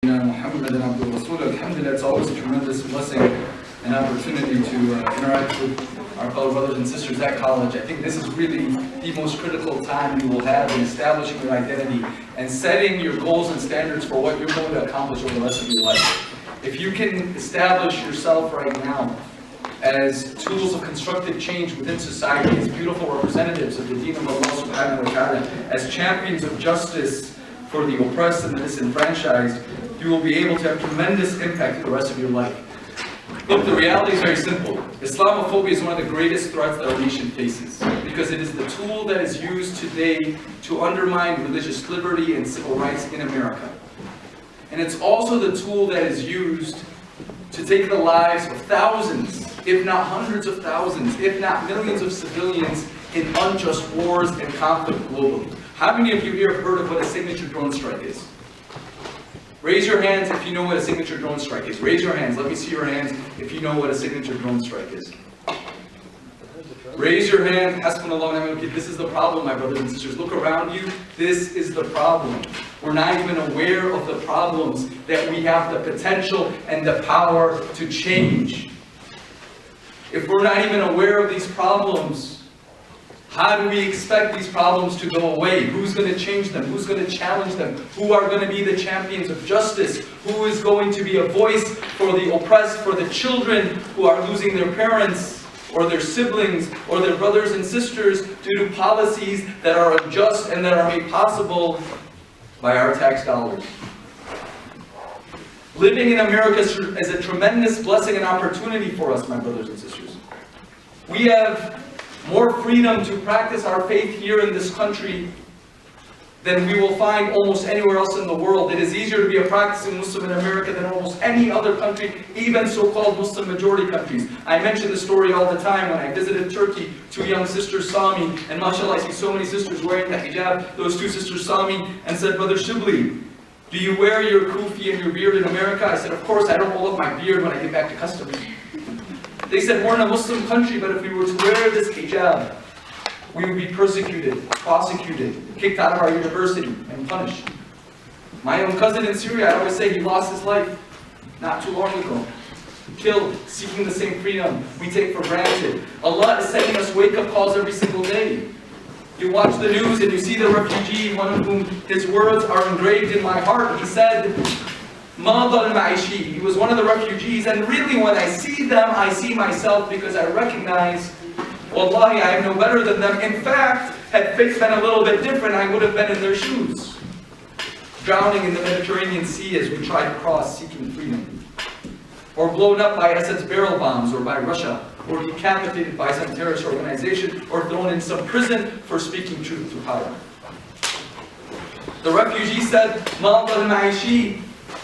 Muhammad and Abdul Rasul. Alhamdulillah, it's always a tremendous blessing and opportunity to interact with our fellow brothers and sisters at college. I think this is really the most critical time you will have in establishing your identity and setting your goals and standards for what you're going to accomplish over the rest of your life. If you can establish yourself right now as tools of constructive change within society, as beautiful representatives of the deen of Allah subhanahu wa ta'ala, as champions of justice for the oppressed and the disenfranchised, you will be able to have tremendous impact for the rest of your life. Look, the reality is very simple. Islamophobia is one of the greatest threats that our nation faces, because it is the tool that is used today to undermine religious liberty and civil rights in America. And it's also the tool that is used to take the lives of thousands, if not hundreds of thousands, if not millions of civilians in unjust wars and conflict globally. How many of you here have heard of what a signature drone strike is? Raise your hands if you know what a signature drone strike is. Raise your hands. Let me see your hands if you know what a signature drone strike is. Raise your hand. Hasbunallah wa ni'mal wakeel. This is the problem, my brothers and sisters. Look around you. This is the problem. We're not even aware of the problems that we have the potential and the power to change. If we're not even aware of these problems, how do we expect these problems to go away? Who's going to change them? Who's going to challenge them? Who are going to be the champions of justice? Who is going to be a voice for the oppressed, for the children who are losing their parents, or their siblings, or their brothers and sisters due to policies that are unjust and that are made possible by our tax dollars? Living in America is a tremendous blessing and opportunity for us, my brothers and sisters. We have more freedom to practice our faith here in this country than we will find almost anywhere else in the world. It is easier to be a practicing Muslim in America than almost any other country, even so-called Muslim majority countries. I mention the story all the time. When I visited Turkey, two young sisters saw me, and mashallah, I see so many sisters wearing the hijab. Those two sisters saw me and said, "Brother Shibly, do you wear your kufi and your beard in America?" I said, "Of course, I don't roll up my beard when I get back to customs." They said, "We're in a Muslim country, but if we were to wear this hijab, we would be persecuted, prosecuted, kicked out of our university, and punished." My own cousin in Syria, I always say, he lost his life not too long ago. Killed, seeking the same freedom we take for granted. Allah is sending us wake-up calls every single day. You watch the news and you see the refugee, one of whom his words are engraved in my heart. He said, he was one of the refugees, and really when I see them, I see myself, because I recognize, wallahi, I am no better than them. In fact, had faith been a little bit different, I would have been in their shoes, drowning in the Mediterranean Sea as we try to cross seeking freedom, or blown up by Assad's barrel bombs, or by Russia, or decapitated by some terrorist organization, or thrown in some prison for speaking truth to power. The refugee said,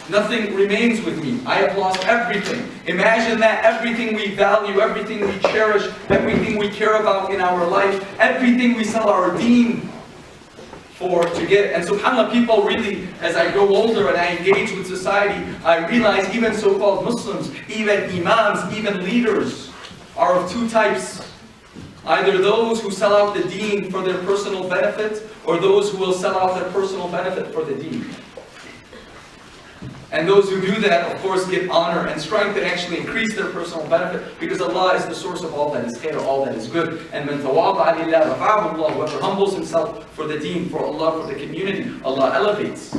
nothing remains with me. I have lost everything. Imagine that. Everything we value, everything we cherish, everything we care about in our life, everything we sell our deen for to get. And subhanAllah, people really, as I grow older and I engage with society, I realize even so-called Muslims, even imams, even leaders, are of two types. Either those who sell out the deen for their personal benefit, or those who will sell out their personal benefit for the deen. And those who do that, of course, get honor and strength and actually increase their personal benefit, because Allah is the source of all that is khair, all that is good. And man tawada'a lillah rafa'ahu Allah, whoever humbles himself for the deen, for Allah, for the community, Allah elevates.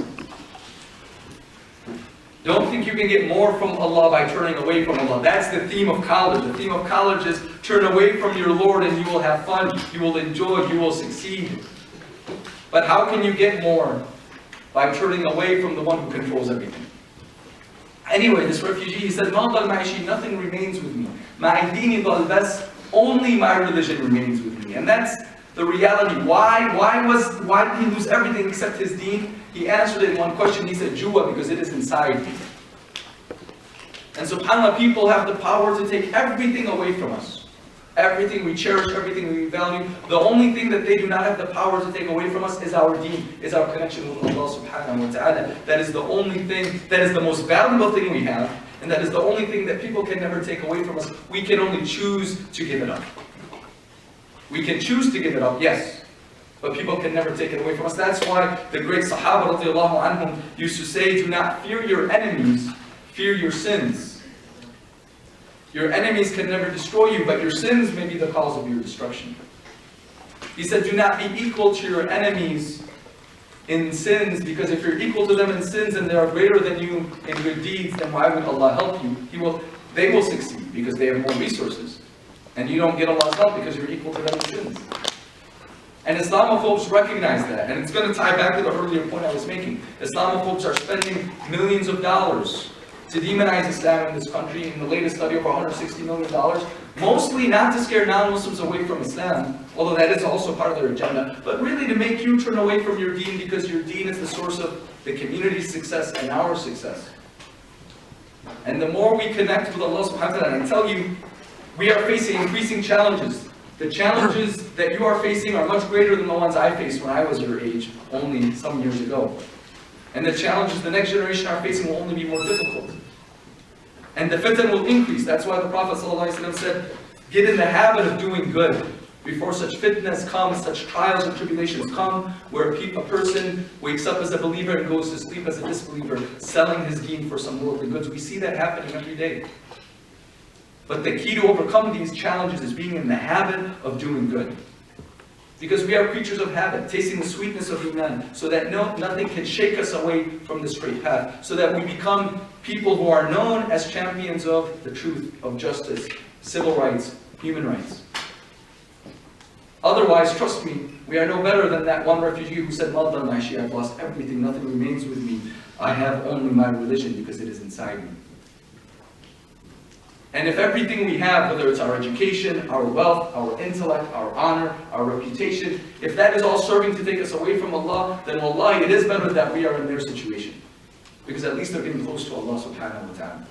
Don't think you can get more from Allah by turning away from Allah. That's the theme of college. The theme of college is turn away from your Lord and you will have fun, you will enjoy, you will succeed. But how can you get more? By turning away from the one who controls everything. Anyway, this refugee, he said, nothing remains with me. Only my religion remains with me. And that's the reality. Why did he lose everything except his deen? He answered it in one question. He said, Jua, because it is inside me. And subhanAllah, people have the power to take everything away from us. Everything we cherish, everything we value. The only thing that they do not have the power to take away from us is our deen, is our connection with Allah subhanahu wa ta'ala. That is the only thing, that is the most valuable thing we have, and that is the only thing that people can never take away from us. We can only choose to give it up. We can choose to give it up, yes. but people can never take it away from us. That's why the great Sahaba radiallahu anhum used to say, do not fear your enemies, fear your sins. Your enemies can never destroy you, but your sins may be the cause of your destruction. He said, do not be equal to your enemies in sins, because if you're equal to them in sins and they are greater than you in good deeds, then why would Allah help you? They will succeed because they have more resources. And you don't get Allah's help because you're equal to them in sins. And Islamophobes recognize that. And it's going to tie back to the earlier point I was making. Islamophobes are spending millions of dollars to demonize Islam in this country. In the latest study, over $160 million. Mostly not to scare non-Muslims away from Islam, although that is also part of their agenda, but really to make you turn away from your deen, because your deen is the source of the community's success and our success. And the more we connect with Allah subhanahu wa ta'ala, and I tell you, we are facing increasing challenges. The challenges that you are facing are much greater than the ones I faced when I was your age, only some years ago. And the challenges the next generation are facing will only be more difficult. And the fitan will increase. That's why the Prophet ﷺ said, get in the habit of doing good before such fitness comes, such trials and tribulations come, where a person wakes up as a believer and goes to sleep as a disbeliever, selling his deen for some worldly goods. We see that happening every day. But the key to overcome these challenges is being in the habit of doing good. Because we are creatures of habit, tasting the sweetness of Iman, so that nothing can shake us away from the straight path, so that we become people who are known as champions of the truth, of justice, civil rights, human rights. Otherwise, trust me, we are no better than that one refugee who said, "Well done, Aishi, I've lost everything, nothing remains with me. I have only my religion because it is inside me." And if everything we have, whether it's our education, our wealth, our intellect, our honor, our reputation, if that is all serving to take us away from Allah, then wallahi, it is better that we are in their situation. Because at least they're getting close to Allah subhanahu wa ta'ala.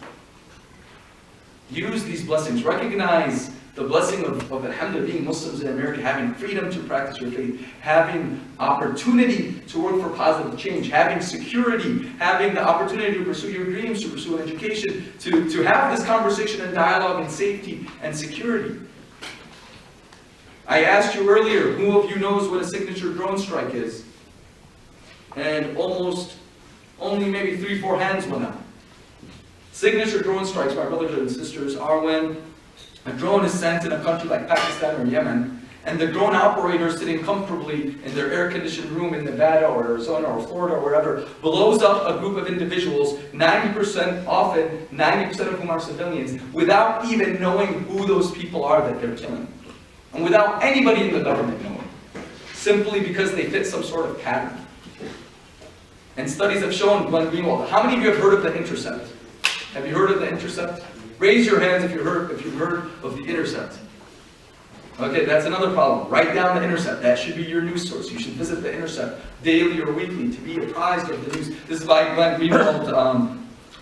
Use these blessings. Recognize the blessing of alhamdulillah, being Muslims in America, having freedom to practice your faith, having opportunity to work for positive change, having security, having the opportunity to pursue your dreams, to pursue an education, to have this conversation and dialogue in safety and security. I asked you earlier, who of you knows what a signature drone strike is? And only maybe 3-4 hands went up. Signature drone strikes, my brothers and sisters, are when a drone is sent in a country like Pakistan or Yemen, and the drone operator sitting comfortably in their air-conditioned room in Nevada or Arizona or Florida or wherever, blows up a group of individuals, 90% of whom are civilians, without even knowing who those people are that they're killing. And without anybody in the government knowing. Simply because they fit some sort of pattern. And studies have shown, how many of you have heard of The Intercept? Have you heard of The Intercept? Raise your hands if you've heard of The Intercept. Okay, that's another problem. Write down The Intercept. That should be your news source. You should visit The Intercept daily or weekly to be apprised of the news. This is by Glenn Greenwald,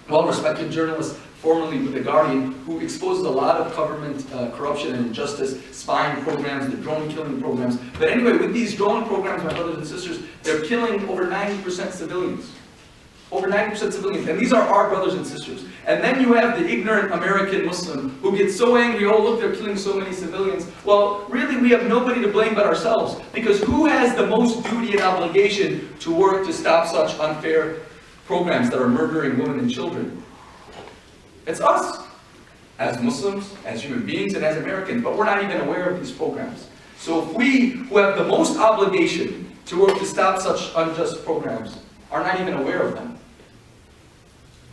well-respected journalist, formerly with The Guardian, who exposes a lot of government corruption and injustice, spying programs, the drone killing programs. But anyway, with these drone programs, my brothers and sisters, they're killing over 90% civilians. Over 90% civilians. And these are our brothers and sisters. And then you have the ignorant American Muslim who gets so angry, oh look, they're killing so many civilians. Well, really we have nobody to blame but ourselves. Because who has the most duty and obligation to work to stop such unfair programs that are murdering women and children? It's us. As Muslims, as human beings, and as Americans. But we're not even aware of these programs. So if we, who have the most obligation to work to stop such unjust programs, are not even aware of them,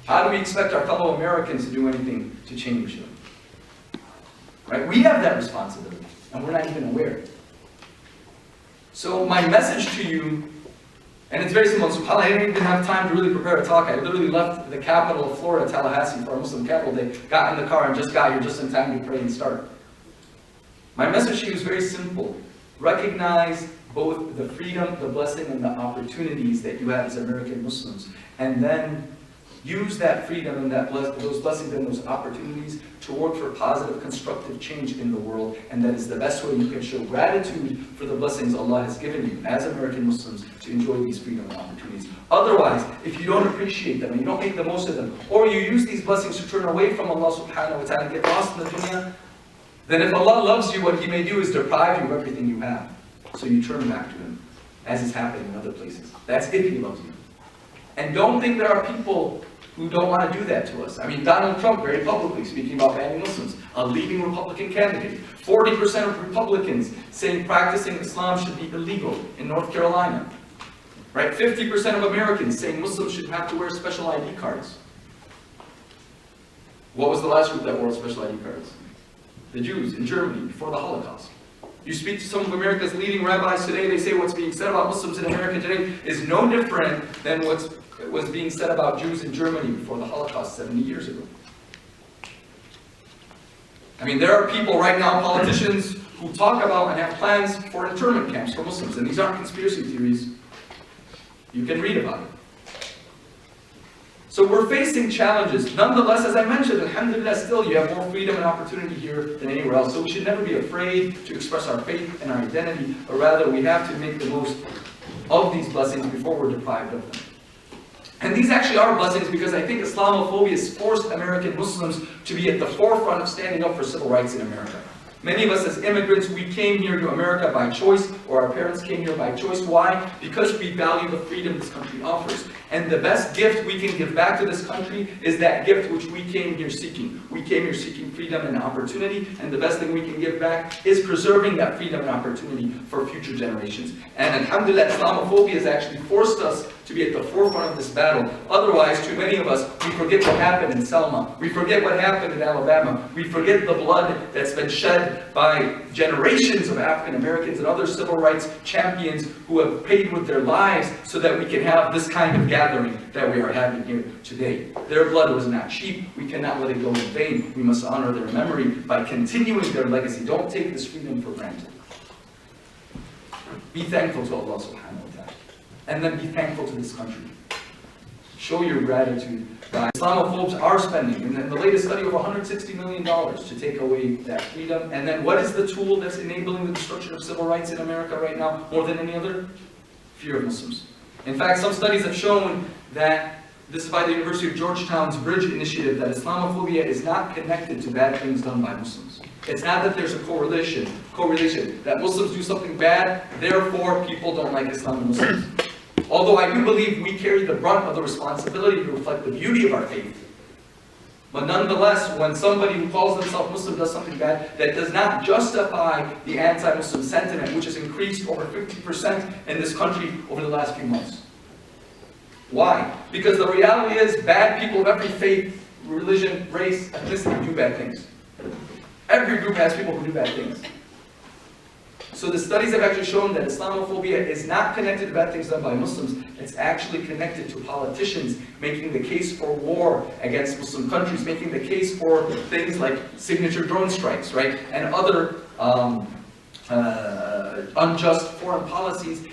how do we expect our fellow Americans to do anything to change them? Right? We have that responsibility, and we're not even aware. So my message to you, and it's very simple. SubhanAllah, I didn't even have time to really prepare a talk. I literally left the capital of Florida, Tallahassee, for our Muslim capital day, got in the car and just got here just in time to pray and start. My message to you is very simple. Recognize both the freedom, the blessing, and the opportunities that you have as American Muslims. And then use that freedom and those blessings and those opportunities to work for positive, constructive change in the world. And that is the best way you can show gratitude for the blessings Allah has given you as American Muslims to enjoy these freedom and opportunities. Otherwise, if you don't appreciate them and you don't make the most of them, or you use these blessings to turn away from Allah subhanahu wa ta'ala and get lost in the dunya, then if Allah loves you, what He may do is deprive you of everything you have. So you turn back to Him. as is happening in other places. That's if he loves you. And don't think there are people who don't want to do that to us. I mean, Donald Trump, very publicly speaking about banning Muslims, a leading Republican candidate. 40% of Republicans saying practicing Islam should be illegal in North Carolina. Right? 50% of Americans saying Muslims should have to wear special ID cards. What was the last group that wore special ID cards? The Jews in Germany before the Holocaust. You speak to some of America's leading rabbis today, they say what's being said about Muslims in America today is no different than what was being said about Jews in Germany before the Holocaust 70 years ago. I mean, there are people right now, politicians, who talk about and have plans for internment camps for Muslims, and these aren't conspiracy theories. You can read about it. So we're facing challenges. Nonetheless, as I mentioned, alhamdulillah, still you have more freedom and opportunity here than anywhere else. So we should never be afraid to express our faith and our identity, but rather we have to make the most of these blessings before we're deprived of them. And these actually are blessings because I think Islamophobia has forced American Muslims to be at the forefront of standing up for civil rights in America. Many of us as immigrants, we came here to America by choice, or our parents came here by choice. Why? Because we value the freedom this country offers. And the best gift we can give back to this country is that gift which we came here seeking. We came here seeking freedom and opportunity, and the best thing we can give back is preserving that freedom and opportunity for future generations. And alhamdulillah, Islamophobia has actually forced us to be at the forefront of this battle. Otherwise, too many of us, we forget what happened in Selma. We forget what happened in Alabama. We forget the blood that's been shed by generations of African Americans and other civil rights champions who have paid with their lives so that we can have this kind of gathering that we are having here today. Their blood was not cheap. We cannot let it go in vain. We must honor their memory by continuing their legacy. Don't take this freedom for granted. Be thankful to Allah subhanahu wa ta'ala. And then be thankful to this country. Show your gratitude. Islamophobes are spending, in the latest study, over $160 million to take away that freedom. And then what is the tool that's enabling the destruction of civil rights in America right now, more than any other? Fear of Muslims. In fact, some studies have shown that, this is by the University of Georgetown's Bridge Initiative, that Islamophobia is not connected to bad things done by Muslims. It's not that there's a correlation, that Muslims do something bad, therefore people don't like Islam and Muslims. Although I do believe we carry the brunt of the responsibility to reflect the beauty of our faith. But nonetheless, when somebody who calls themselves Muslim does something bad, that does not justify the anti-Muslim sentiment, which has increased over 50% in this country over the last few months. Why? Because the reality is, bad people of every faith, religion, race, ethnicity do bad things. Every group has people who do bad things. So the studies have actually shown that Islamophobia is not connected to bad things done by Muslims. It's actually connected to politicians making the case for war against Muslim countries, making the case for things like signature drone strikes, right? And other unjust foreign policies.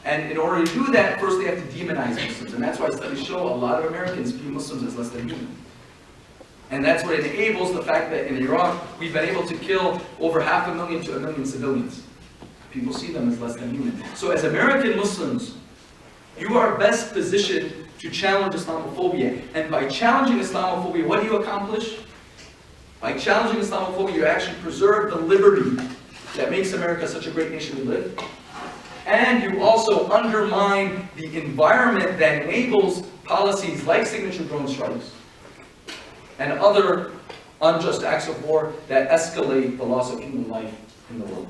And in order to do that, first they have to demonize Muslims. And that's why studies show a lot of Americans view Muslims as less than human. And that's what enables the fact that in Iraq, we've been able to kill over 500,000 to 1 million civilians. People see them as less than human. So as American Muslims, you are best positioned to challenge Islamophobia. And by challenging Islamophobia, what do you accomplish? By challenging Islamophobia, you actually preserve the liberty that makes America such a great nation to live. And you also undermine the environment that enables policies like signature drone strikes and other unjust acts of war that escalate the loss of human life in the world.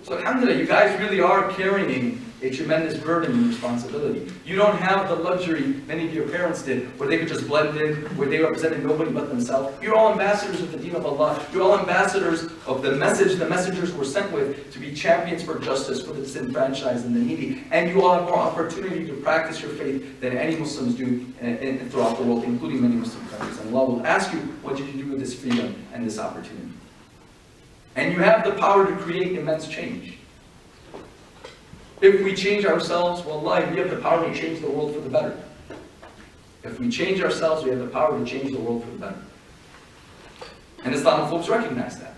So alhamdulillah, you guys really are carrying a tremendous burden and responsibility. You don't have the luxury many of your parents did, where they could just blend in, where they represented nobody but themselves. You're all ambassadors of the deen of Allah. You're all ambassadors of the message the messengers were sent with, to be champions for justice, for the disenfranchised and the needy. And you all have more opportunity to practice your faith than any Muslims do throughout the world, including many Muslim countries. And Allah will ask you, what did you do with this freedom and this opportunity? And you have the power to create immense change. If we change ourselves, wallahi, we have the power to change the world for the better. If we change ourselves, we have the power to change the world for the better. And Islamophobes recognize that.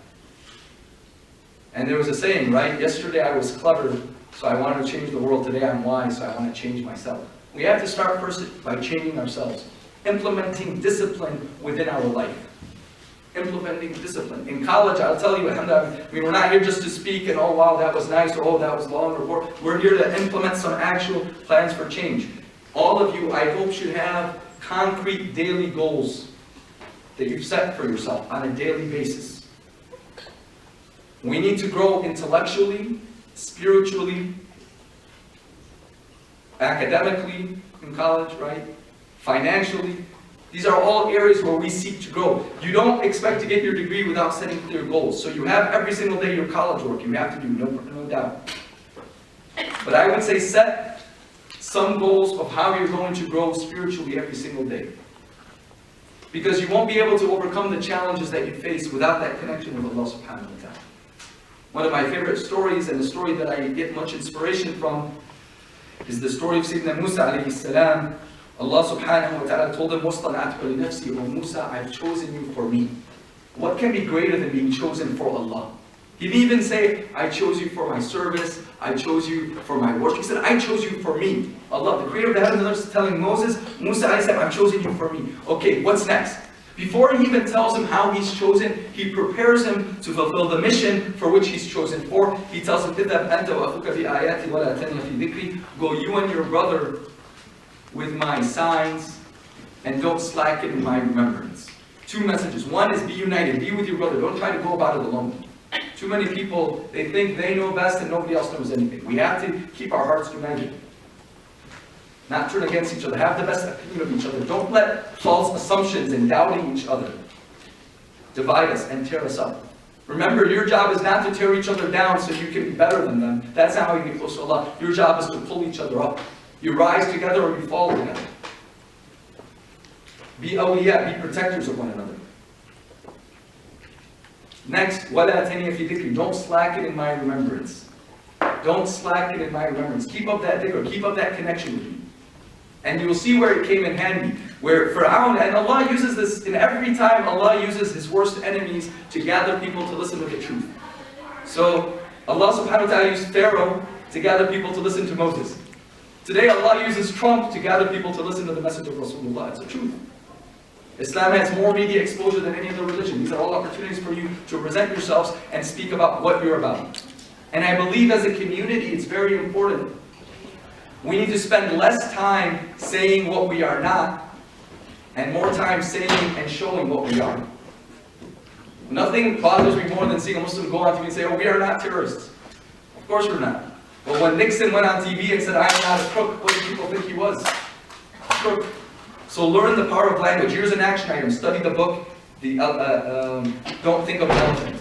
And there was a saying, right? Yesterday I was clever, so I wanted to change the world. Today I'm wise, so I want to change myself. We have to start first by changing ourselves, implementing discipline within our life. implementing discipline. In college, I'll tell you, alhamdulillah, I mean, we're not here just to speak and, oh wow, that was nice, or oh, that was long, or we're here to implement some actual plans for change. All of you, I hope, should have concrete daily goals that you've set for yourself on a daily basis. We need to grow intellectually, spiritually, academically in college, right? Financially. These are all areas where we seek to grow. You don't expect to get your degree without setting clear goals. So you have every single day your college work you have to do, no doubt. But I would say set some goals of how you're going to grow spiritually every single day. Because you won't be able to overcome the challenges that you face without that connection with Allah subhanahu wa ta'ala. One of my favorite stories, and the story that I get much inspiration from, is the story of Sayyidina Musa alayhi salam. Allah subhanahu wa ta'ala told him, وَاصْطَنَعْتُكَ لِنَفْسِي, O Musa, I've chosen you for me. What can be greater than being chosen for Allah? He didn't even say, I chose you for my service, I chose you for my worship. He said, I chose you for me. Allah, the creator of the heavens and earth, is telling Moses, Musa, I've chosen you for me. Okay, what's next? Before he even tells him how he's chosen, he prepares him to fulfill the mission for which he's chosen for. He tells him, go you and your brother with my signs, and don't slacken in my remembrance. Two messages. One is be united, be with your brother. Don't try to go about it alone. Too many people, they think they know best and nobody else knows anything. We have to keep our hearts united. Not turn against each other. Have the best opinion of each other. Don't let false assumptions and doubting each other divide us and tear us up. Remember, your job is not to tear each other down so you can be better than them. That's not how you get close to Allah. Your job is to pull each other up. You rise together or you fall together. Be awliya, be protectors of one another. Next, وَلَا تَنِيَ فِي ذِكْرِ, don't slacken in my remembrance. Don't slacken in my remembrance. Keep up that dhikr, keep up that connection with me. And you will see where it came in handy. Where Fir'aun, and Allah uses this, in every time Allah uses His worst enemies to gather people to listen to the truth. So, Allah subhanahu wa ta'ala used Pharaoh to gather people to listen to Moses. Today Allah uses Trump to gather people to listen to the message of Rasulullah. It's the truth. Islam has more media exposure than any other religion. These are all opportunities for you to present yourselves and speak about what you're about. And I believe as a community it's very important. We need to spend less time saying what we are not and more time saying and showing what we are. Nothing bothers me more than seeing a Muslim go on TV and say, oh, we are not terrorists. Of course we're not. But when Nixon went on TV and said, I am not a crook, what did people think he was? A crook. So learn the power of language. Here's an action item. Study the book, Don't Think of an Elephant.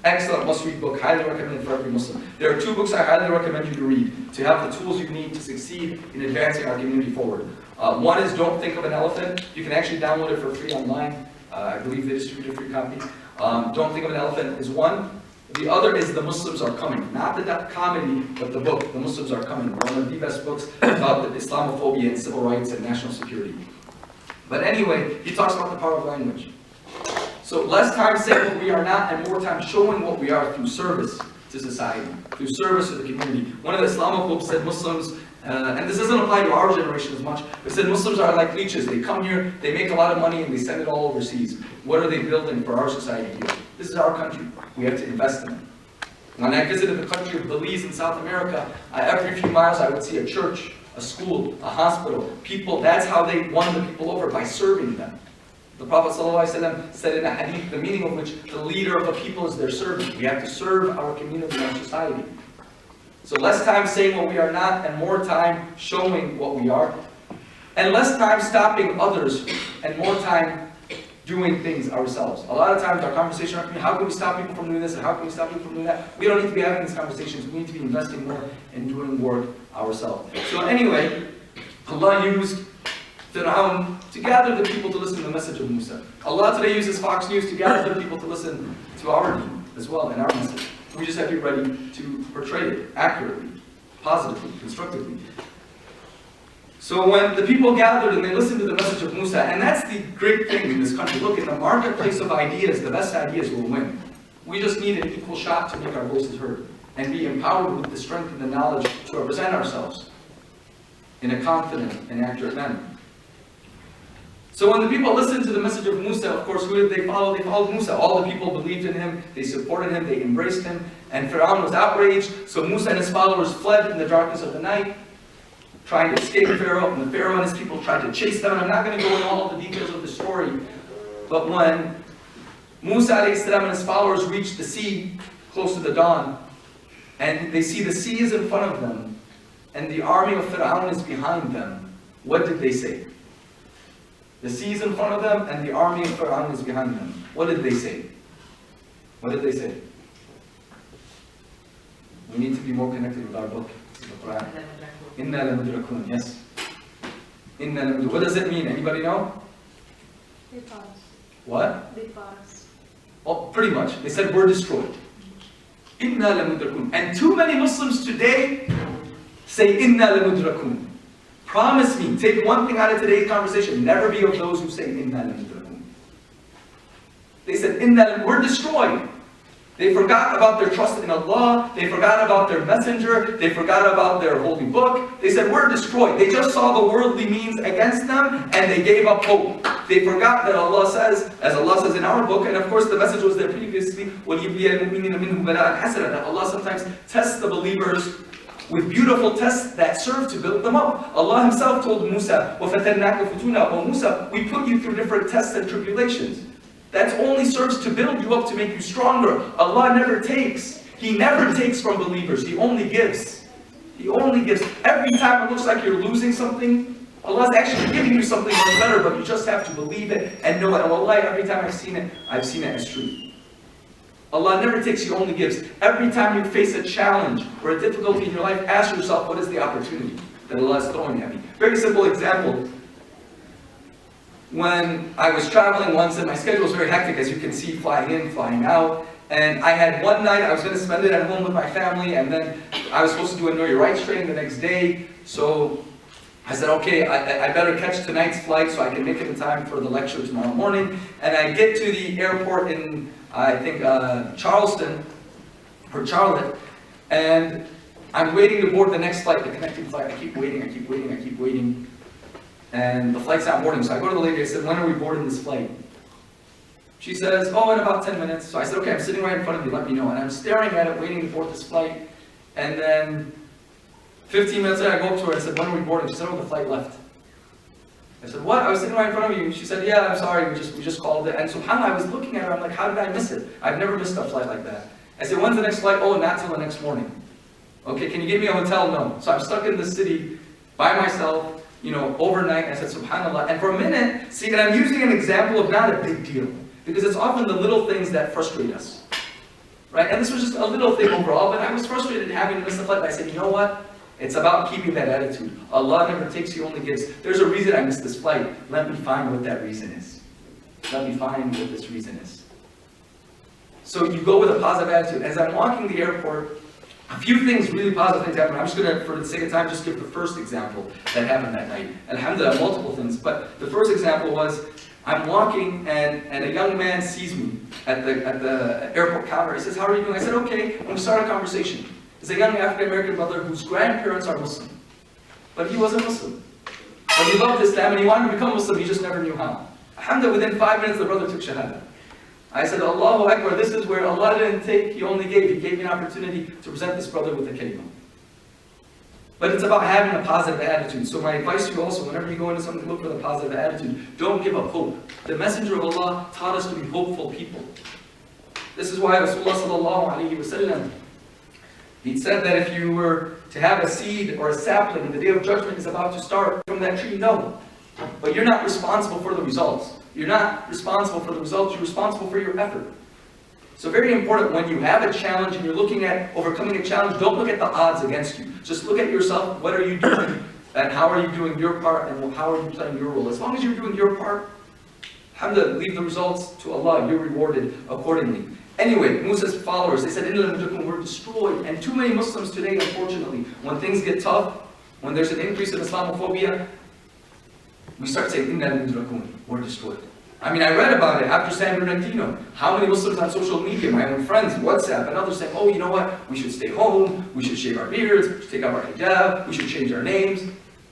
Excellent must-read book. Highly recommended for every Muslim. There are two books I highly recommend you to read to have the tools you need to succeed in advancing our community forward. One is Don't Think of an Elephant. You can actually download it for free online. I believe they distribute a free copy. Don't Think of an Elephant is one. The other is The Muslims Are Coming. Not the comedy, but the book, The Muslims Are Coming. One of the best books about the Islamophobia and civil rights and national security. But anyway, he talks about the power of language. So less time saying what we are not and more time showing what we are through service to society, through service to the community. One of the Islamophobes said Muslims, and this doesn't apply to our generation as much, but said Muslims are like leeches. They come here, they make a lot of money, and they send it all overseas. What are they building for our society here? This is our country. We have to invest in it. When I visited the country of Belize in South America, every few miles I would see a church, a school, a hospital. People, that's how they won the people over, by serving them. The Prophet ﷺ said in a hadith, the meaning of which the leader of the people is their servant. We have to serve our community and our society. So less time saying what we are not and more time showing what we are. And less time stopping others and more time doing things ourselves. A lot of times our conversation, how can we stop people from doing this and how can we stop people from doing that? We don't need to be having these conversations. We need to be investing more in doing work ourselves. So anyway, Allah used Fir'aun to gather the people to listen to the message of Musa. Allah today uses Fox News to gather the people to listen to our deen as well and our message. We just have to be ready to portray it accurately, positively, constructively. So when the people gathered and they listened to the message of Musa, and that's the great thing in this country. Look, in the marketplace of ideas, the best ideas will win. We just need an equal shot to make our voices heard and be empowered with the strength and the knowledge to represent ourselves in a confident and accurate manner. So when the people listened to the message of Musa, of course, who did they follow? They followed Musa. All the people believed in him, they supported him, they embraced him, and Fir'aun was outraged. So Musa and his followers fled in the darkness of the night, trying to escape Pharaoh, and the Pharaoh and his people tried to chase them. And I'm not going to go into all the details of the story, but when Musa and his followers reached the sea close to the dawn, and they see the sea is in front of them, and the army of Fir'aun is behind them, what did they say? The sea is in front of them, and the army of Fir'aun is behind them. What did they say? What did they say? We need to be more connected with our book, the Quran. Inna lamudrakun, yes. Inna lamudrakun. What does it mean? Anybody know? They pass. What? They pass. Oh, pretty much. They said we're destroyed. Inna lamudrakun. And too many Muslims today say Inna lamudrakun. Promise me, take one thing out of today's conversation, never be of those who say Inna lamudrakun. They said Inna, we're destroyed. They forgot about their trust in Allah, they forgot about their messenger, they forgot about their holy book. They said we're destroyed. They just saw the worldly means against them and they gave up hope. They forgot that Allah says, as Allah says in our book, and of course the message was there previously, that Allah sometimes tests the believers with beautiful tests that serve to build them up. Allah Himself told Musa, "O Musa, we put you through different tests and tribulations. That only serves to build you up, to make you stronger. Allah never takes. He never takes from believers. He only gives. He only gives. Every time it looks like you're losing something, Allah's actually giving you something much better, but you just have to believe it and know it. And wallahi, every time I've seen it as true. Allah never takes, He only gives. Every time you face a challenge or a difficulty in your life, ask yourself, what is the opportunity that Allah is throwing at me? Very simple example. When I was traveling once, and my schedule was very hectic, as you can see, flying in, flying out. And I had one night, I was going to spend it at home with my family, and then I was supposed to do a Know Your Rights training the next day. So I said, okay, I better catch tonight's flight so I can make it in time for the lecture tomorrow morning. And I get to the airport in, I think, Charleston, or Charlotte, and I'm waiting to board the next flight, the connecting flight. I keep waiting. And the flight's not boarding. So I go to the lady, I said, when are we boarding this flight? She says, oh, in about 10 minutes. So I said, okay, I'm sitting right in front of you, let me know. And I'm staring at it, waiting to board this flight. And then 15 minutes later, I go up to her and I said, when are we boarding? She said, oh, the flight left. I said, what? I was sitting right in front of you. She said, yeah, I'm sorry, we just called it. And subhanAllah, I was looking at her, I'm like, how did I miss it? I've never missed a flight like that. I said, when's the next flight? Oh, not till the next morning. Okay, can you give me a hotel? No. So I'm stuck in the city by myself, overnight. I said, subhanAllah. And for a minute, see, and I'm using an example of not a big deal, because it's often the little things that frustrate us, right? And this was just a little thing overall, but I was frustrated having to miss the flight. But I said, you know what? It's about keeping that attitude. Allah never takes, He only gives. There's a reason I missed this flight. Let me find what that reason is. Let me find what this reason is. So you go with a positive attitude. As I'm walking the airport, a few things, really positive things happen. I'm just going to, for the sake of time, just give the first example that happened that night. Alhamdulillah, multiple things. But the first example was, I'm walking and a young man sees me at the airport counter. He says, how are you doing? I said, okay. And we start a conversation. He's a young African-American brother whose grandparents are Muslim. But he wasn't Muslim. But he loved Islam and he wanted to become Muslim, he just never knew how. Alhamdulillah, within 5 minutes the brother took Shahada. I said, Allahu Akbar, this is where Allah didn't take, He only gave. He gave me an opportunity to present this brother with a kalimah. But it's about having a positive attitude. So my advice to you also, whenever you go into something, look for the positive attitude. Don't give up hope. The Messenger of Allah taught us to be hopeful people. This is why Rasulullah sallallahu alayhi wa sallam, he said that if you were to have a seed or a sapling and the day of judgment is about to start from that tree, no. But you're not responsible for the results. You're not responsible for the results, you're responsible for your effort. So very important, when you have a challenge and you're looking at overcoming a challenge, don't look at the odds against you. Just look at yourself, what are you doing, and how are you doing your part, and how are you playing your role. As long as you're doing your part, alhamdulillah, leave the results to Allah, you're rewarded accordingly. Anyway, Musa's followers, they said, we're destroyed. And too many Muslims today, unfortunately, when things get tough, when there's an increase in Islamophobia, we start saying, we're destroyed. I mean, I read about it after San Bernardino. How many Muslims on social media, my own friends, WhatsApp, and others saying, oh, you know what? We should stay home, we should shave our beards, we should take off our hijab, we should change our names.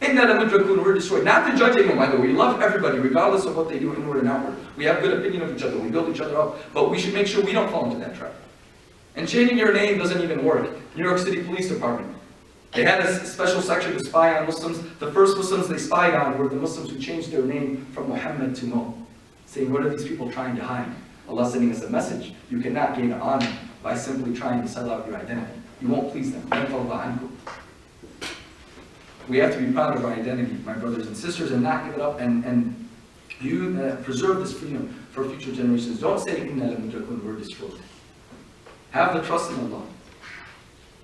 إِنَّا لَمُدْرَكُونَ, we're destroyed. Not to judge anyone, by the way. We love everybody, regardless of what they do inward and outward. We have good opinion of each other. We build each other up. But we should make sure we don't fall into that trap. And changing your name doesn't even work. New York City Police Department, they had a special section to spy on Muslims. The first Muslims they spied on were the Muslims who changed their name from Muhammad to Mo, saying, what are these people trying to hide? Allah sending us a message. You cannot gain honor by simply trying to sell out your identity. You won't please them. We have to be proud of our identity, my brothers and sisters, and not give it up, and you preserve this freedom for future generations. Don't say, Inna lamudrakun, we're destroyed. Have the trust in Allah.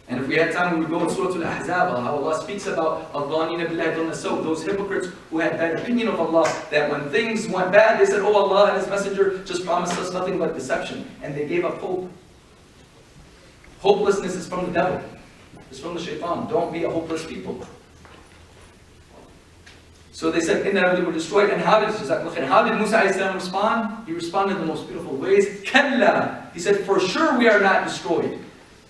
And if we had time, we would go in Surah Al-Ahzab, how Allah speaks about those hypocrites who had bad opinion of Allah, that when things went bad, they said, oh, Allah and His Messenger just promised us nothing but deception. And they gave up hope. Hopelessness is from the devil. It's from the shaitan. Don't be a hopeless people. So they said, Inna they were destroyed. And how did Musa a.s. respond? He responded in the most beautiful ways. Kalla. He said, for sure we are not destroyed.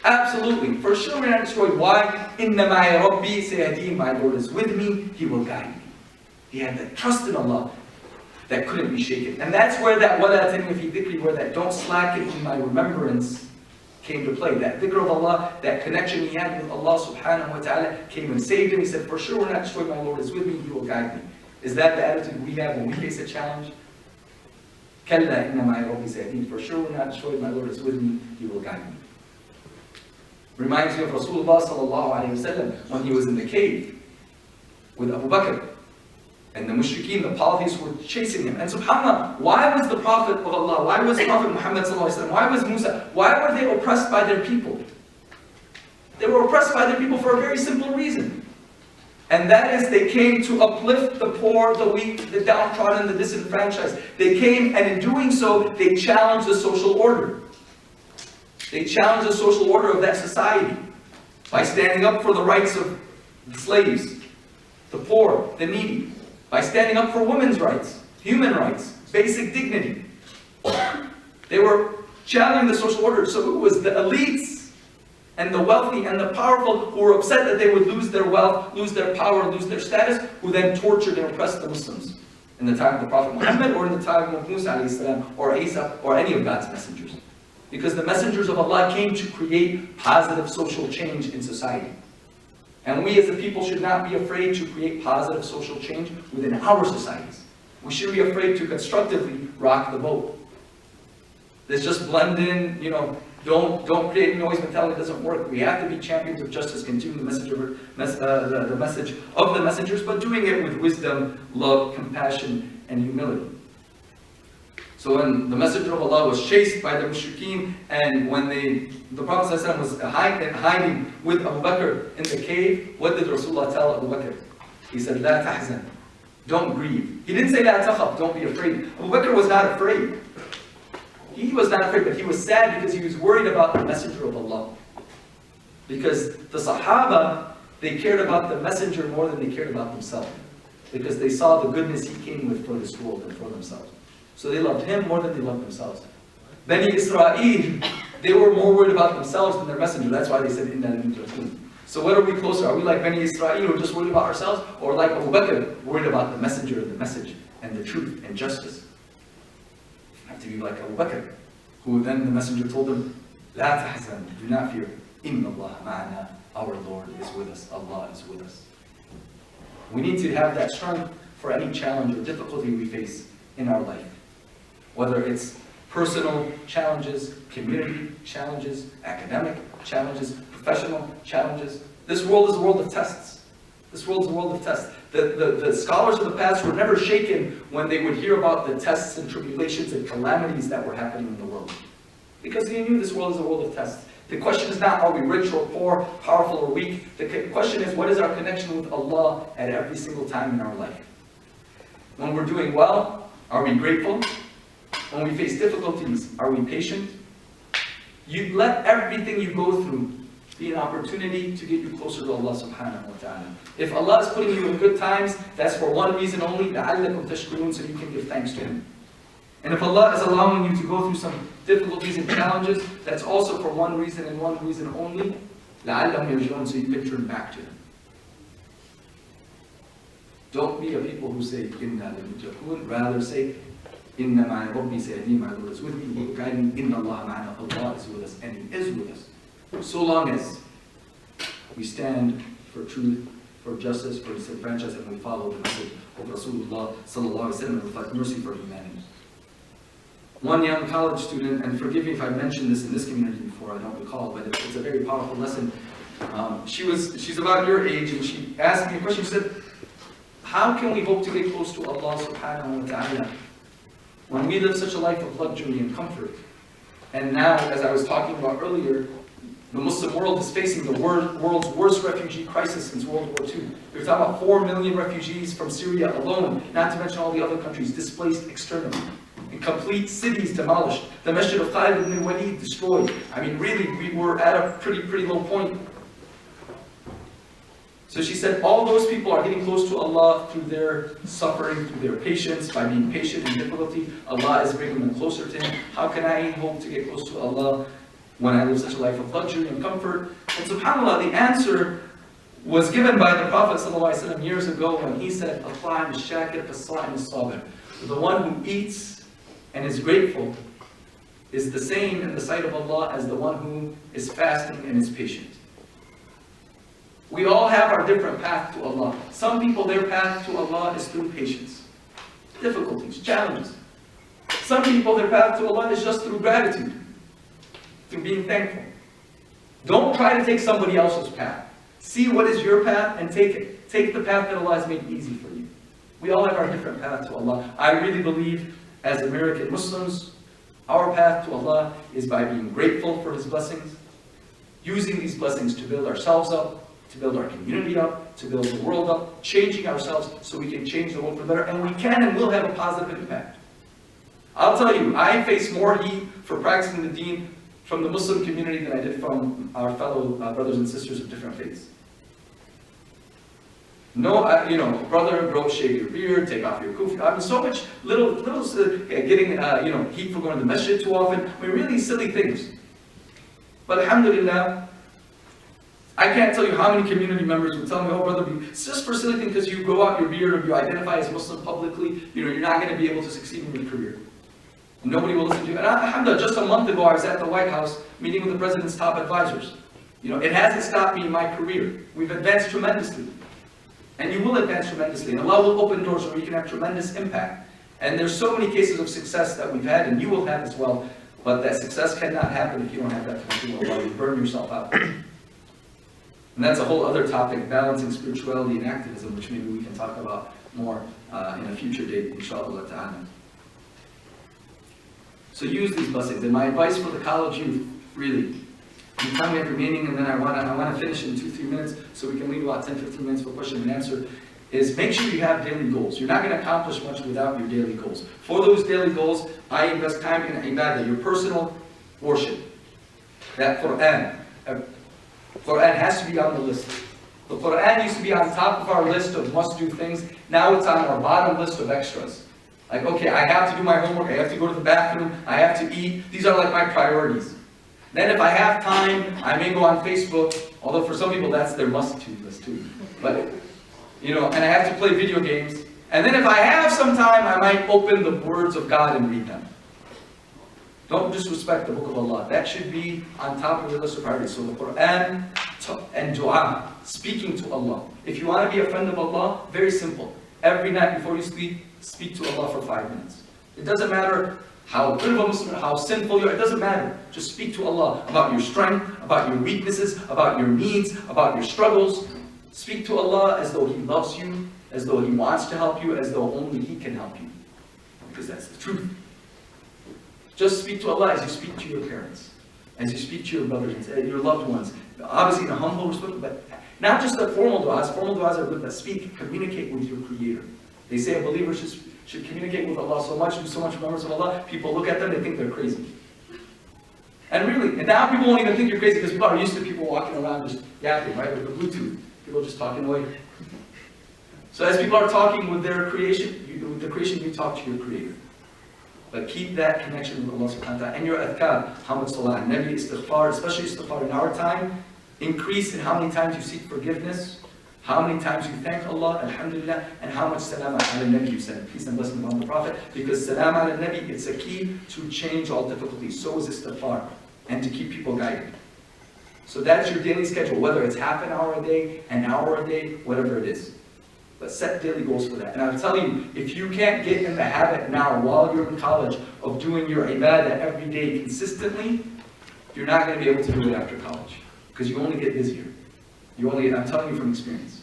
Absolutely. For sure we are not destroyed. Why? Inna ma'i rabbi sayahdeen. My Lord is with me. He will guide me. He had that trust in Allah that couldn't be shaken. And that's where that wala tanmi fi dhikri, where that don't slacken in my remembrance came to play. That dhikr of Allah, that connection he had with Allah subhanahu wa ta'ala came and saved him. He said, for sure we're not destroyed. My Lord is with me. He will guide me. Is that the attitude we have when we face a challenge? Kalla inna ma'i rabbi sayahdeen. For sure we're not destroyed. My Lord is with me. He will guide me. Reminds me of Rasulullah sallallahu alayhi wa sallam when he was in the cave with Abu Bakr. And the mushrikeen, the polytheists, were chasing him. And subhanAllah, why was the Prophet of Allah, why was Prophet Muhammad sallallahu alayhi wa sallam, why was Musa, why were they oppressed by their people? They were oppressed by their people for a very simple reason. And that is they came to uplift the poor, the weak, the downtrodden, the disenfranchised. They came, and in doing so, they challenged the social order. They challenged the social order of that society by standing up for the rights of the slaves, the poor, the needy, by standing up for women's rights, human rights, basic dignity. They were challenging the social order. So it was the elites and the wealthy and the powerful who were upset that they would lose their wealth, lose their power, lose their status, who then tortured and oppressed the Muslims in the time of the Prophet Muhammad or in the time of Musa alayhi salam or Isa or any of God's messengers. Because the messengers of Allah came to create positive social change in society. And we as a people should not be afraid to create positive social change within our societies. We should be afraid to constructively rock the boat. Let's just blend in, don't create noise mentality. It doesn't work. We have to be champions of justice, continue the message of the messengers, but doing it with wisdom, love, compassion, and humility. So when the Messenger of Allah was chased by the mushrikeen, and when the Prophet ﷺ was hiding with Abu Bakr in the cave, what did Rasulullah tell Abu Bakr? He said, La tahzan, don't grieve. He didn't say, La takhaf, don't be afraid. Abu Bakr was not afraid. He was not afraid, but he was sad because he was worried about the Messenger of Allah. Because the Sahaba, they cared about the Messenger more than they cared about themselves. Because they saw the goodness he came with for this world and for themselves. So they loved him more than they loved themselves. Bani Israel, they were more worried about themselves than their messenger. That's why they said, Inna lamudrakun. So what are we closer? Are we like Bani Israel, who are just worried about ourselves? Or like Abu Bakr, worried about the messenger and the message and the truth and justice? We have to be like Abu Bakr, who then the messenger told them, La tahzan, do not fear. Inna Allah ma'ana, our Lord is with us. Allah is with us. We need to have that strength for any challenge or difficulty we face in our life. Whether it's personal challenges, community challenges, academic challenges, professional challenges. This world is a world of tests. This world is a world of tests. The scholars of the past were never shaken when they would hear about the tests and tribulations and calamities that were happening in the world. Because they knew this world is a world of tests. The question is not, are we rich or poor, powerful or weak? The question is, what is our connection with Allah at every single time in our life? When we're doing well, are we grateful? When we face difficulties, are we patient? You let everything you go through be an opportunity to get you closer to Allah subhanahu wa ta'ala. If Allah is putting you in good times, that's for one reason only, لَعَلَّكُمْ تَشْكُرُونَ, so you can give thanks to Him. And if Allah is allowing you to go through some difficulties and challenges, that's also for one reason and one reason only, لَعَلَّهُمْ يَرْجِعُونَ, so you can turn back to Him. Don't be a people who say, Inna lamudrakun. Rather say, Inna ma'a Rabbi sayadi, my Lord is with me. He will guide me. Inna Allah ma'ana. Allah is with us, and He is with us. So long as we stand for truth, for justice, for disenfranchised, and we follow the message of Rasulullah sallallahu alaihi wasallam and reflect mercy for humanity. One young college student, and forgive me if I mentioned this in this community before, I don't recall, but it's a very powerful lesson. She's about your age, and she asked me a question. She said, how can we hope to get close to Allah subhanahu wa ta'ala when we live such a life of luxury and comfort? And now, as I was talking about earlier, the Muslim world is facing the world's worst refugee crisis since World War II. We're talking about 4 million refugees from Syria alone, not to mention all the other countries displaced externally. And complete cities demolished. The Masjid of Khalid ibn Walid destroyed. I mean, really, we were at a pretty low point. So she said, all those people are getting close to Allah through their suffering, through their patience, by being patient in difficulty. Allah is bringing them closer to Him. How can I hope to get close to Allah when I live such a life of luxury and comfort? And subhanAllah, the answer was given by the Prophet ﷺ years ago when he said, Al-Ta'im al-Shakir as-Sa'im as-Sabir. The one who eats and is grateful is the same in the sight of Allah as the one who is fasting and is patient. We all have our different path to Allah. Some people, their path to Allah is through patience, difficulties, challenges. Some people, their path to Allah is just through gratitude, through being thankful. Don't try to take somebody else's path. See what is your path and take it. Take the path that Allah has made easy for you. We all have our different path to Allah. I really believe, as American Muslims, our path to Allah is by being grateful for His blessings, using these blessings to build ourselves up, to build our community up, to build the world up, changing ourselves so we can change the world for the better, and we can and will have a positive impact. I'll tell you, I face more heat for practicing the deen from the Muslim community than I did from our fellow brothers and sisters of different faiths. No, brother, grow, shave your beard, take off your kufi. I mean, so much little getting, heat for going to the masjid too often. I mean, really silly things. But alhamdulillah, I can't tell you how many community members would tell me, oh brother, it's just for silly things because you grow out your beard or you identify as Muslim publicly, you're not going to be able to succeed in your career. Nobody will listen to you. And alhamdulillah, just a month ago I was at the White House meeting with the President's top advisors. It hasn't stopped me in my career. We've advanced tremendously. And you will advance tremendously. And Allah will open doors where you can have tremendous impact. And there's so many cases of success that we've had, and you will have as well. But that success cannot happen if you don't have that connection with Allah. You burn yourself out. And that's a whole other topic, balancing spirituality and activism, which maybe we can talk about more in a future date, inshallah ta'ala. So use these blessings. And my advice for the college youth, really, the time we have remaining, and then I want to finish in 2-3 minutes, so we can leave about 10-15 minutes for question and answer, is make sure you have daily goals. You're not going to accomplish much without your daily goals. For those daily goals, I invest time in ibadah, your personal worship. That Quran has to be on the list. The Quran used to be on top of our list of must-do things. Now it's on our bottom list of extras. Like, okay, I have to do my homework, I have to go to the bathroom, I have to eat. These are like my priorities. Then if I have time, I may go on Facebook, although for some people that's their must-do list too. But, and I have to play video games. And then if I have some time, I might open the words of God and read them. Don't disrespect the book of Allah. That should be on top of your list of priorities. So the Quran and dua, speaking to Allah. If you want to be a friend of Allah, very simple. Every night before you sleep, speak to Allah for 5 minutes. It doesn't matter how good of a Muslim, how sinful you are, it doesn't matter. Just speak to Allah about your strength, about your weaknesses, about your needs, about your struggles. Speak to Allah as though He loves you, as though He wants to help you, as though only He can help you. Because that's the truth. Just speak to Allah as you speak to your parents, as you speak to your brothers and your loved ones. Obviously in a humble, respectful, but not just the formal du'as. Formal du'as are good, but speak, communicate with your Creator. They say a believer should communicate with Allah so much, do so much remembrance of Allah, people look at them, they think they're crazy. And really, and now people won't even think you're crazy because people are used to people walking around just yapping, right, with the Bluetooth. People just talking away. So as people are talking with their creation, you talk to your Creator. But keep that connection with Allah subhanahu wa ta'ala. And your adhkar, hamd, salah, nabi, istighfar, especially istighfar in our time, increase in how many times you seek forgiveness. How many times you thank Allah, alhamdulillah, and how much salam ala nabi you said, peace and blessing upon the Prophet, because salam ala nabi, it's a key to change all difficulties. So is istighfar, and to keep people guided. So that's your daily schedule, whether it's half an hour a day, an hour a day, whatever it is. But set daily goals for that. And I'm telling you, if you can't get in the habit now, while you're in college, of doing your ibadah every day consistently, you're not going to be able to do it after college. Because you only get busier. I'm telling you from experience.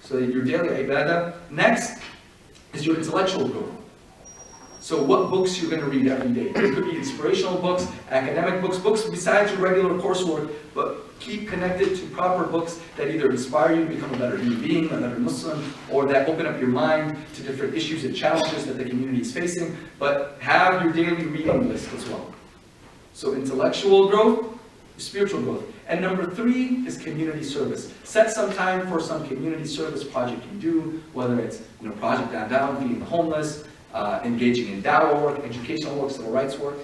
So your daily ibadah. Next is your intellectual growth. So what books you're going to read every day. It could be inspirational books, academic books, books besides your regular coursework, but keep connected to proper books that either inspire you to become a better human being, a better Muslim, or that open up your mind to different issues and challenges that the community is facing. But have your daily reading list as well. So intellectual growth, spiritual growth. And number 3 is community service. Set some time for some community service project you do, whether it's Project Down, feeding the homeless, engaging in dawah work, educational work, civil rights work.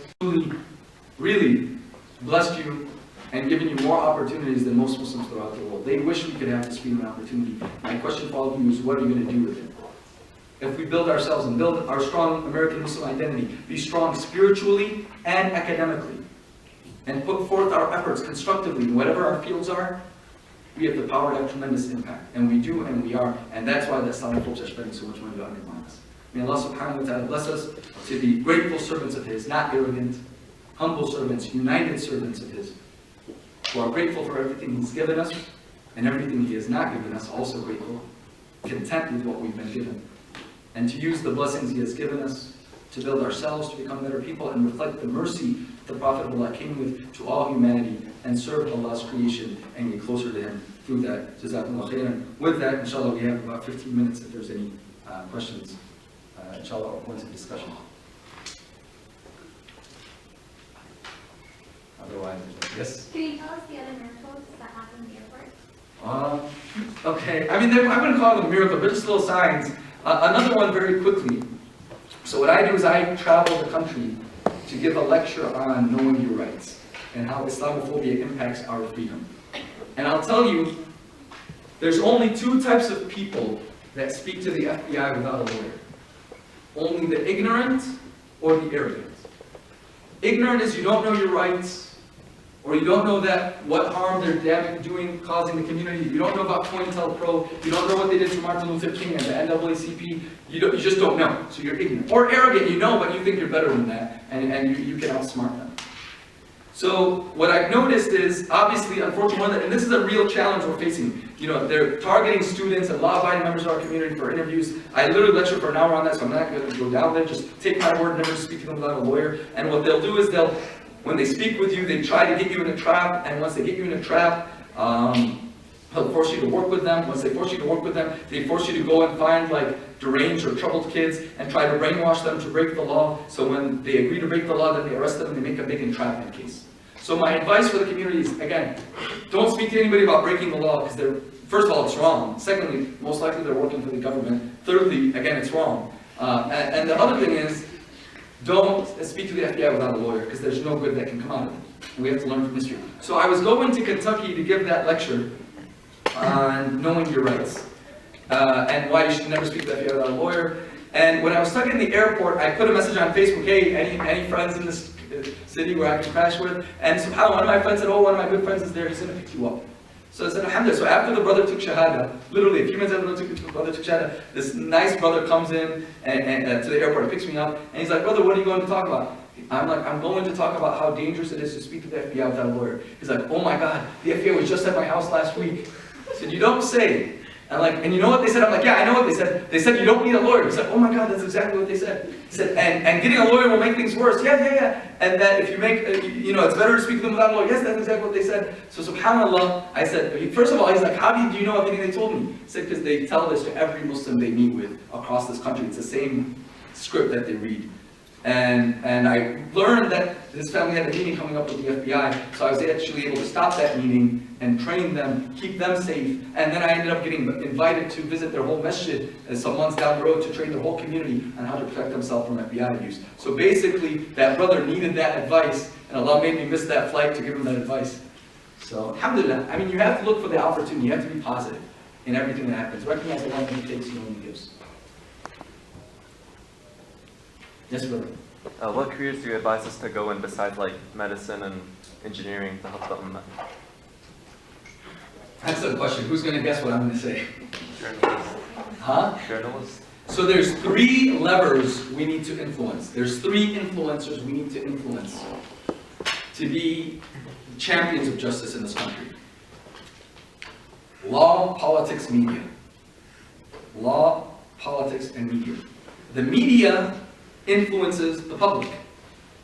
Really blessed you and given you more opportunities than most Muslims throughout the world. They wish we could have this freedom and opportunity. My question for all of you is, what are you going to do with it? If we build ourselves and build our strong American Muslim identity, be strong spiritually and academically, and put forth our efforts constructively in whatever our fields are, we have the power to have tremendous impact. And we do, and we are. And that's why the Islamic folks are spending so much money to undermine us. May Allah subhanahu wa ta'ala bless us to be grateful servants of His, not arrogant, humble servants, united servants of His, who are grateful for everything He's given us, and everything He has not given us, also grateful, content with what we've been given. And to use the blessings He has given us to build ourselves, to become better people, and reflect the mercy the Prophet of Allah came with to all humanity, and serve Allah's creation and get closer to Him through that. Jazakumullah khairan. With that, inshallah, we have about 15 minutes if there's any questions. Inshallah, open to discussion. Otherwise, yes? Can you tell us the other miracles that happened in the airport? Okay. I mean, I wouldn't call them miracles, but just little signs. Another one very quickly. So what I do is I travel the country to give a lecture on knowing your rights and how Islamophobia impacts our freedom. And I'll tell you, there's only 2 types of people that speak to the FBI without a lawyer. Only the ignorant or the arrogant. Ignorant is you don't know your rights, or you don't know that what harm they're doing, causing the community. You don't know about COINTELPRO. You don't know what they did to Martin Luther King and the NAACP. You just don't know, so you're ignorant. Or arrogant, you know, but you think you're better than that, and you can outsmart them. So what I've noticed is, obviously, unfortunately, and this is a real challenge we're facing. They're targeting students and law-abiding members of our community for interviews. I literally lecture for an hour on that, so I'm not going to go down there. Just take my word, never speak to them without a lawyer. And what they'll do is when they speak with you, they try to get you in a trap, and once they get you in a trap, they'll force you to work with them. Once they force you to work with them, they force you to go and find deranged or troubled kids and try to brainwash them to break the law. So when they agree to break the law, then they arrest them and they make a big entrapment case. So my advice for the community is, again, don't speak to anybody about breaking the law, because first of all, it's wrong. Secondly, most likely they're working for the government. Thirdly, again, it's wrong. And the other thing is, don't speak to the FBI without a lawyer, because there's no good that can come out of it. We have to learn from history. So I was going to Kentucky to give that lecture on knowing your rights, and why you should never speak to the FBI without a lawyer. And when I was stuck in the airport, I put a message on Facebook, hey, any friends in this city where I can crash with? And somehow one of my friends said, oh, one of my good friends is there, he's going to pick you up. So I said, alhamdulillah. So after the brother took shahada, literally a few minutes after the brother took shahada, this nice brother comes in and to the airport and picks me up, and he's like, brother, what are you going to talk about? I'm like, I'm going to talk about how dangerous it is to speak to the FBI without a lawyer. He's like, oh my God, the FBI was just at my house last week. I said, you don't say. And you know what they said? I'm like, yeah, I know what they said. They said you don't need a lawyer. He said, oh my God, that's exactly what they said. He said, and getting a lawyer will make things worse. Yeah. And that if you make, it's better to speak to them without a lawyer. Yes, that's exactly what they said. So subhanAllah, I said, first of all, he's like, how do you know everything they told me? He said, because they tell this to every Muslim they meet with across this country. It's the same script that they read. And I learned that his family had a meeting coming up with the FBI, so I was actually able to stop that meeting and train them, keep them safe, and then I ended up getting invited to visit their whole masjid some months down the road to train the whole community on how to protect themselves from FBI abuse. So basically, that brother needed that advice, and Allah made me miss that flight to give him that advice. So, alhamdulillah, I mean, you have to look for the opportunity, you have to be positive. in everything that happens. Recognize that one thing He takes, He only gives. Yes, brother? What careers do you advise us to go in besides like medicine and engineering to help them? That's the question. Who's going to guess what I'm going to say? Journalists. Huh? Journalists. So there's 3 levers we need to influence. There's 3 influencers we need to influence to be champions of justice in this country. Law, politics, media. Law, politics, and media. The media influences the public.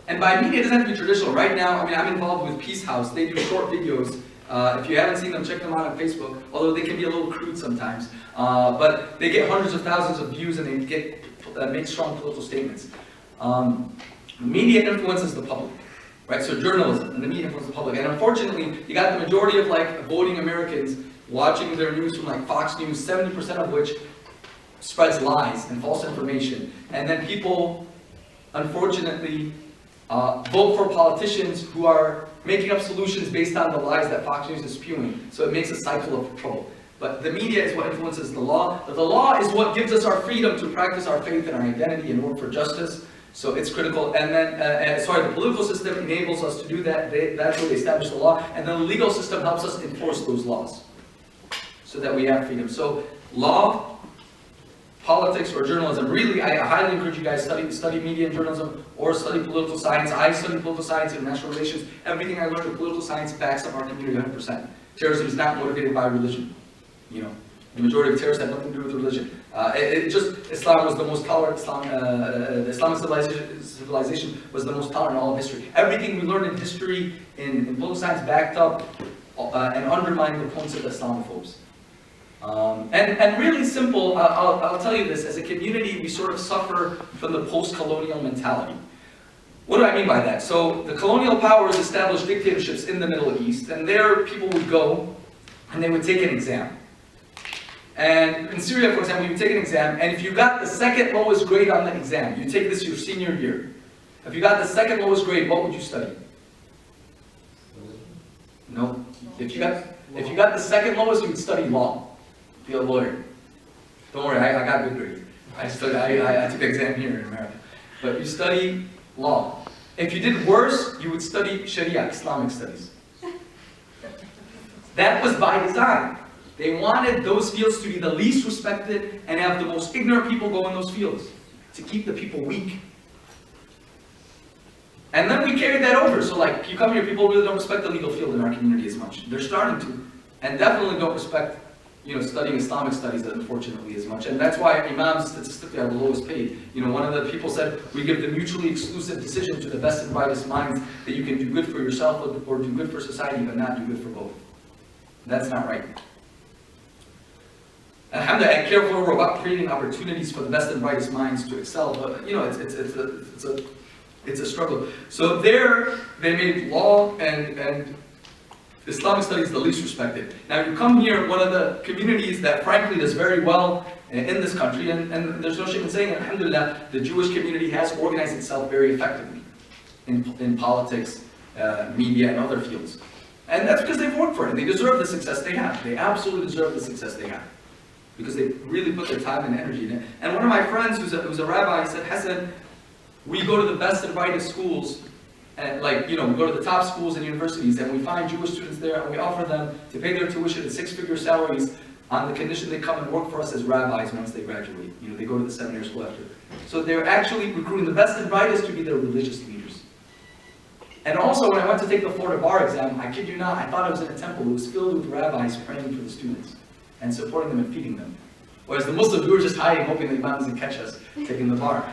And by media, it doesn't have to be traditional. Right now, I mean, I'm involved with Peace House. They do short videos. If you haven't seen them, check them out on Facebook, although they can be a little crude sometimes. But they get hundreds of thousands of views and they make strong political statements. Media influences the public, right? So journalism and the media influences the public. And unfortunately, you got the majority of like voting Americans watching their news from like Fox News, 70% of which spreads lies and false information. And then people, unfortunately, vote for politicians who are making up solutions based on the lies that Fox News is spewing. So it makes a cycle of trouble. But the media is what influences the law. The law is what gives us our freedom to practice our faith and our identity and work for justice. So it's critical. And then, the political system enables us to do that. That's where they establish the law. And then the legal system helps us enforce those laws so that we have freedom. So law, politics, or journalism. Really, I highly encourage you guys to study media and journalism or study political science. I study political science and international relations. Everything I learned in political science backs up our community 100%. Terrorism is not motivated by religion. You know, the majority of terrorists have nothing to do with religion. Islam was the most tolerant. The Islamic civilization was the most tolerant in all of history. Everything we learned in history, in political science, backed up and undermined the points of the Islamophobes. And really simple, I'll tell you this, as a community, we sort of suffer from the post-colonial mentality. What do I mean by that? So the colonial powers established dictatorships in the Middle East, and there people would go and they would take an exam. And in Syria, for example, you would take an exam, and if you got the second lowest grade on the exam, you take this your senior year. If you got the second lowest grade, what would you study? No. If you got the second lowest, you would study law. Be a lawyer. Don't worry, I got good grades. I took the exam here in America. But you study law. If you did worse, you would study Sharia, Islamic studies. That was by design. They wanted those fields to be the least respected and have the most ignorant people go in those fields, to keep the people weak. And then we carried that over. So like, you come here, people really don't respect the legal field in our community as much. They're starting to. And definitely don't respect, studying Islamic studies, unfortunately, as much. And that's why imams statistically are the lowest paid. One of the people said, we give the mutually exclusive decision to the best and brightest minds that you can do good for yourself or do good for society, but not do good for both. That's not right. Alhamdulillah, I'm careful we're about creating opportunities for the best and brightest minds to excel, but it's a struggle. So there, they made law and Islamic studies the least respected. Now you come here, one of the communities that frankly does very well in this country, and there's no shame in saying it, alhamdulillah, the Jewish community has organized itself very effectively in politics, media, and other fields. And that's because they've worked for it, and they deserve the success they have. They absolutely deserve the success they have, because they really put their time and energy in it. And one of my friends who's a rabbi said, Hassan, we go to the best and brightest schools, and we go to the top schools and universities, and we find Jewish students there, and we offer them to pay their tuition at 6-figure salaries on the condition they come and work for us as rabbis once they graduate. They go to the seminary school after. So they're actually recruiting the best and brightest to be their religious leaders. And also, when I went to take the Florida bar exam, I kid you not, I thought I was in a temple. It was filled with rabbis praying for the students and supporting them and feeding them. Whereas the Muslims, we were just hiding, hoping the imam doesn't catch us taking the bar.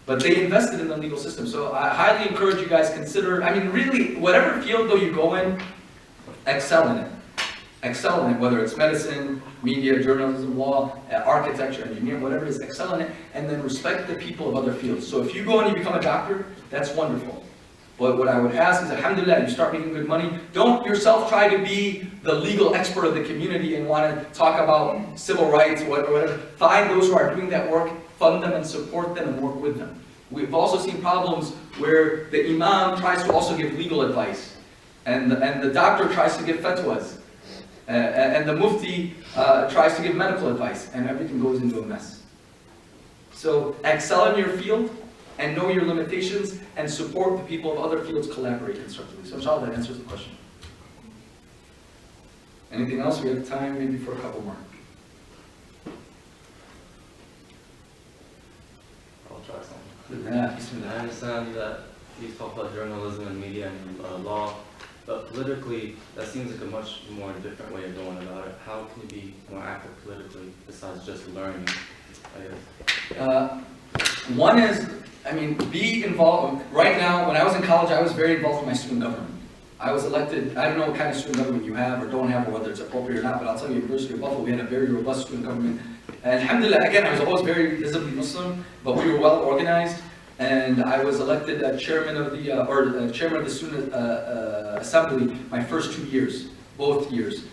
But they invested in the legal system. So I highly encourage you guys consider, really, whatever field though you go in, excel in it. Excel in it, whether it's medicine, media, journalism, law, architecture, engineering, whatever it is, excel in it, and then respect the people of other fields. So if you go and you become a doctor, that's wonderful. But what I would ask is, alhamdulillah, you start making good money, don't yourself try to be the legal expert of the community and want to talk about civil rights or whatever. Find those who are doing that work, fund them and support them and work with them. We've also seen problems where the imam tries to also give legal advice, and the doctor tries to give fatwas. And the mufti tries to give medical advice, and everything goes into a mess. So excel in your field, and know your limitations, and support the people of other fields, collaborate constructively. So inshallah, that answers the question. Anything else? We have time maybe for a couple more. I'll try something. Yeah, bismillah. I understand that you talk about journalism and media and law, but politically, that seems like a much more different way of going about it. How can you be more active politically besides just learning, I guess? One is, be involved. Right now, when I was in college, I was very involved in my student government. I was elected, I don't know what kind of student government you have or don't have, or whether it's appropriate or not, but I'll tell you, University of Buffalo, we had a very robust student government. And alhamdulillah, again, I was always very visibly Muslim, but we were well organized. And I was elected chairman of the student assembly my first 2 years, both years.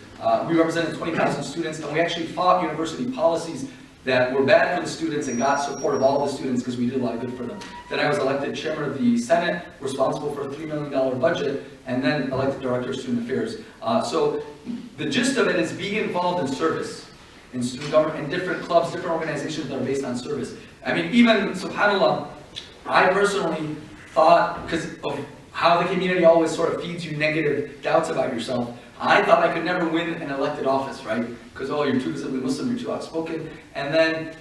We represented 20,000 students, and we actually fought university policies that were bad for the students and got support of all the students because we did a lot of good for them. Then I was elected chairman of the Senate, responsible for a $3 million budget, and then elected director of student affairs. So the gist of it is being involved in service, in student government, in different clubs, different organizations that are based on service. Even, subhanAllah, I personally thought, because of how the community always sort of feeds you negative doubts about yourself, I thought I could never win an elected office, right? Because, oh, you're too visibly Muslim, you're too outspoken. And then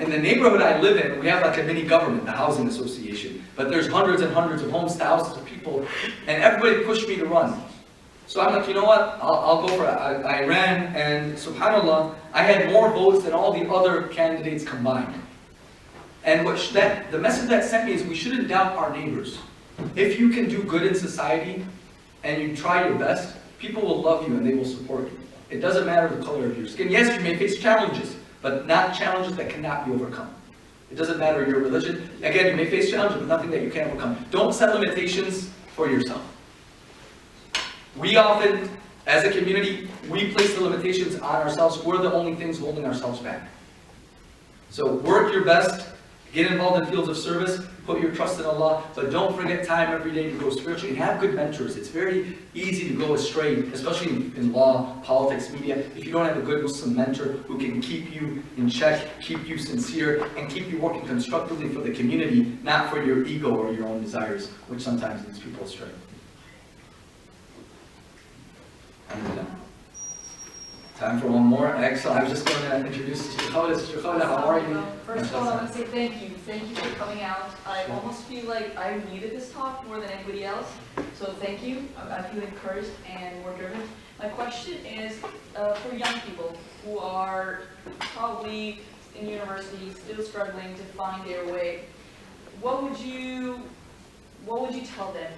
in the neighborhood I live in, we have like a mini government, the housing association. But there's hundreds and hundreds of homes, thousands of people, and everybody pushed me to run. So I'm like, you know what, I'll go for it. I ran, and subhanAllah, I had more votes than all the other candidates combined. And the message that sent me is we shouldn't doubt our neighbors. If you can do good in society, and you try your best, people will love you and they will support you. It doesn't matter the color of your skin. Yes, you may face challenges, but not challenges that cannot be overcome. It doesn't matter your religion. Again, you may face challenges, but nothing that you can't overcome. Don't set limitations for yourself. We often, as a community, we place the limitations on ourselves. We're the only things holding ourselves back. So work your best, get involved in fields of service, put your trust in Allah, but don't forget time every day to grow spiritually, and have good mentors. It's very easy to go astray, especially in law, politics, media, if you don't have a good Muslim mentor who can keep you in check, keep you sincere, and keep you working constructively for the community, not for your ego or your own desires, which sometimes leads people astray. Alhamdulillah. Time for one more. Excellent. I was just going to introduce Sister Khalida. Sister Khalida, how are you? First of all, I want to say thank you. Thank you for coming out. I almost feel like I needed this talk more than anybody else. So thank you. I feel encouraged and more driven. My question is for young people who are probably in university, still struggling to find their way. What would you tell them?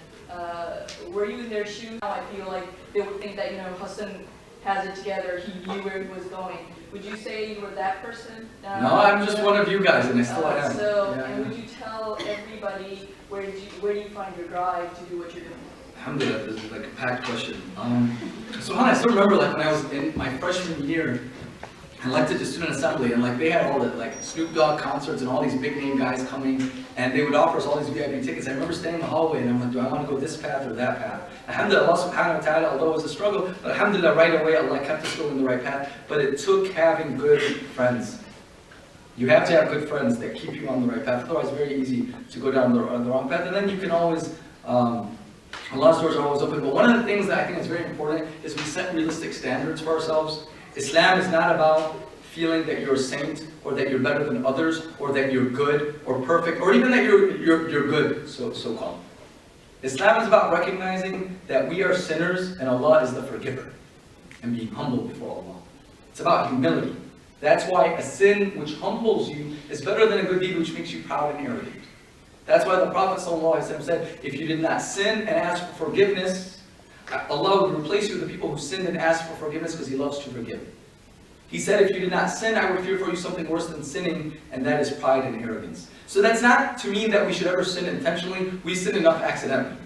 Were you in their shoes? Now I feel like they would think that, Hassan has it together, he knew where he was going. Would you say you were that person? No, I'm just one of you guys, and I still am. And would you tell everybody where do you find your drive to do what you're doing? Alhamdulillah, this is like a packed question. So I still remember when I was in my freshman year, elected to student assembly, and they had all the Snoop Dogg concerts and all these big name guys coming, and they would offer us all these VIP tickets. I remember standing in the hallway and I'm like, do I want to go this path or that path? Alhamdulillah, Allah subhanahu wa ta'ala, although it was a struggle, but alhamdulillah, right away Allah kept us going the right path. But it took having good friends. You have to have good friends that keep you on the right path. Otherwise, it's very easy to go down the wrong path. And then you can always, Allah's doors are always open. But one of the things that I think is very important is we set realistic standards for ourselves. Islam is not about feeling that you're a saint, or that you're better than others, or that you're good or perfect, or even that you're good, so-called. Islam is about recognizing that we are sinners and Allah is the forgiver, and being humble before Allah. It's about humility. That's why a sin which humbles you is better than a good deed which makes you proud and arrogant. That's why the Prophet ﷺ said, if you did not sin and ask for forgiveness, Allah would replace you with the people who sinned and asked for forgiveness because He loves to forgive. He said, if you did not sin, I would fear for you something worse than sinning, and that is pride and arrogance. So that's not to mean that we should ever sin intentionally. We sin enough accidentally.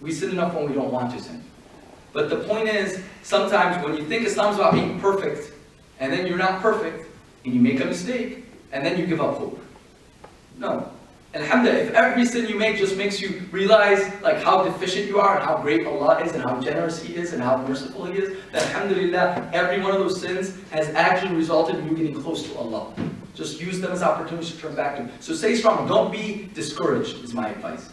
We sin enough when we don't want to sin. But the point is, sometimes when you think Islam's about being perfect, and then you're not perfect, and you make a mistake, and then you give up hope. No. Alhamdulillah, if every sin you make just makes you realize like how deficient you are and how great Allah is and how generous He is and how merciful He is, then alhamdulillah, every one of those sins has actually resulted in you getting close to Allah. Just use them as opportunities to turn back to Him. So stay strong. Don't be discouraged, is my advice.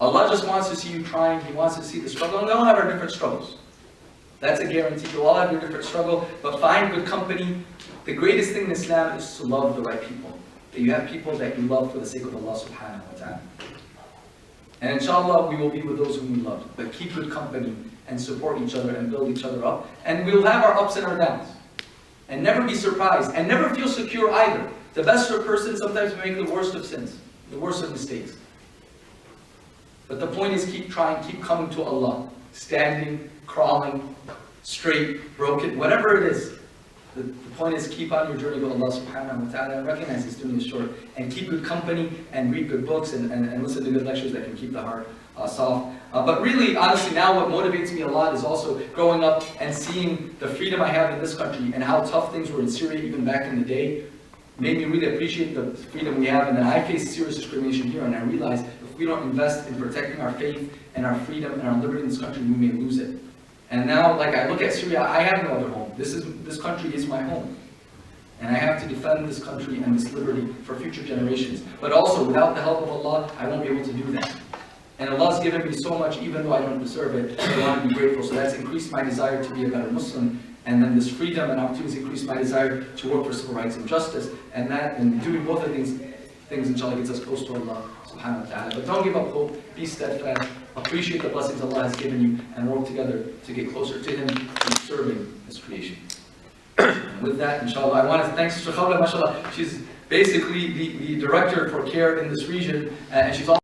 Allah just wants to see you trying. He wants to see the struggle. And we all have our different struggles. That's a guarantee. You all have your different struggle. But find good company. The greatest thing in Islam is to love the right people. That you have people that you love for the sake of Allah subhanahu wa ta'ala. And inshallah, we will be with those whom we love. But keep good company and support each other and build each other up. And we'll have our ups and our downs. And never be surprised. And never feel secure either. The best person, sometimes we make the worst of sins. The worst of mistakes. But the point is, keep trying, keep coming to Allah. Standing, crawling, straight, broken, whatever it is. The point is, keep on your journey with Allah subhanahu wa ta'ala and recognize this dunya is short. And keep good company and read good books and listen to good lectures that can keep the heart soft. But really, honestly, now what motivates me a lot is also growing up and seeing the freedom I have in this country and how tough things were in Syria even back in the day. Made me really appreciate the freedom we have. And then I faced serious discrimination here, and I realized if we don't invest in protecting our faith and our freedom and our liberty in this country, we may lose it. And now, like I look at Syria, I have no other home. This country is my home. And I have to defend this country and this liberty for future generations. But also, without the help of Allah, I won't be able to do that. And Allah's given me so much, even though I don't deserve it. I want to be grateful. So that's increased my desire to be a better Muslim. And then this freedom and opportunities increase my desire to work for civil rights and justice. And that, and doing both of these things, inshallah, gets us close to Allah subhanahu wa ta'ala. But don't give up hope. Be steadfast. Appreciate the blessings Allah has given you and work together to get closer to Him and serving His creation. And with that, inshallah, I want to thank Sister Khawla, mashallah. She's basically the director for care in this region, and she's also